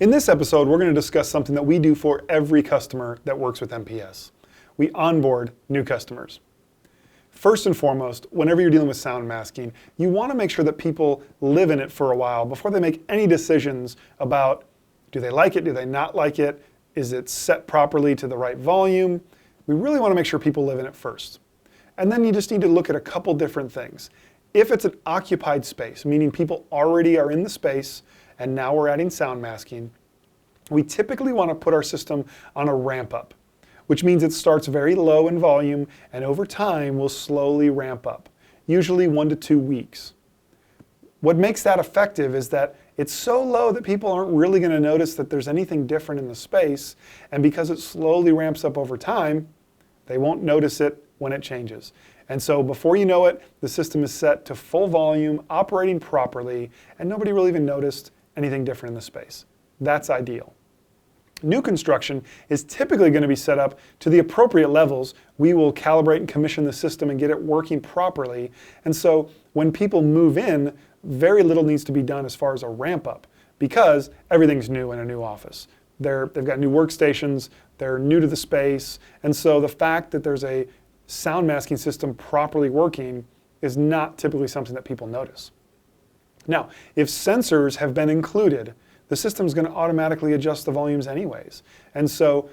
In this episode, we're going to discuss something that we do for every customer that works with MPS. We onboard new customers. First and foremost, whenever you're dealing with sound masking, you want to make sure that people live in it for a while before they make any decisions about, do they like it, do they not like it, is it set properly to the right volume? We really want to make sure people live in it first. And then you just need to look at a couple different things. If it's an occupied space, meaning people already are in the space and now we're adding sound masking, we typically want to put our system on a ramp up, which means it starts very low in volume and over time will slowly ramp up, usually 1 to 2 weeks. What makes that effective is that it's so low that people aren't really going to notice that there's anything different in the space, and because it slowly ramps up over time, they won't notice it when it changes. And so before you know it, the system is set to full volume, operating properly, and nobody really even noticed anything different in the space. That's ideal. New construction is typically going to be set up to the appropriate levels. We will calibrate and commission the system and get it working properly. And so when people move in, very little needs to be done as far as a ramp up because everything's new in a new office. They've got new workstations, they're new to the space, and so the fact that there's a sound masking system properly working is not typically something that people notice. Now, if sensors have been included, the system's going to automatically adjust the volumes anyways. And so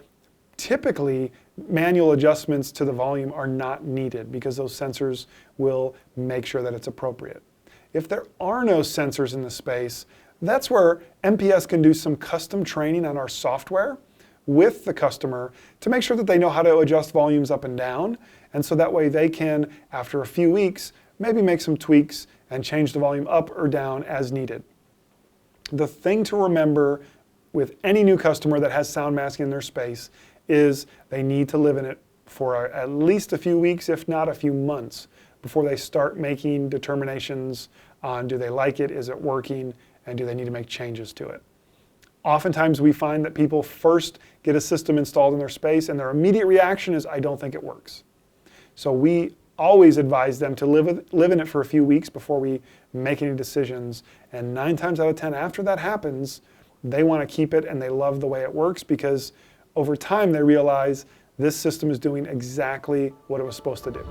typically, manual adjustments to the volume are not needed because those sensors will make sure that it's appropriate. If there are no sensors in the space, that's where MPS can do some custom training on our software with the customer to make sure that they know how to adjust volumes up and down. And so that way they can, after a few weeks, maybe make some tweaks and change the volume up or down as needed. The thing to remember with any new customer that has sound masking in their space is they need to live in it for at least a few weeks, if not a few months, before they start making determinations on do they like it, is it working, and do they need to make changes to it. Oftentimes we find that people first get a system installed in their space and their immediate reaction is, I don't think it works. So we always advise them to live in it for a few weeks before we make any decisions. And 9 times out of 10 after that happens, they want to keep it and they love the way it works because over time they realize this system is doing exactly what it was supposed to do.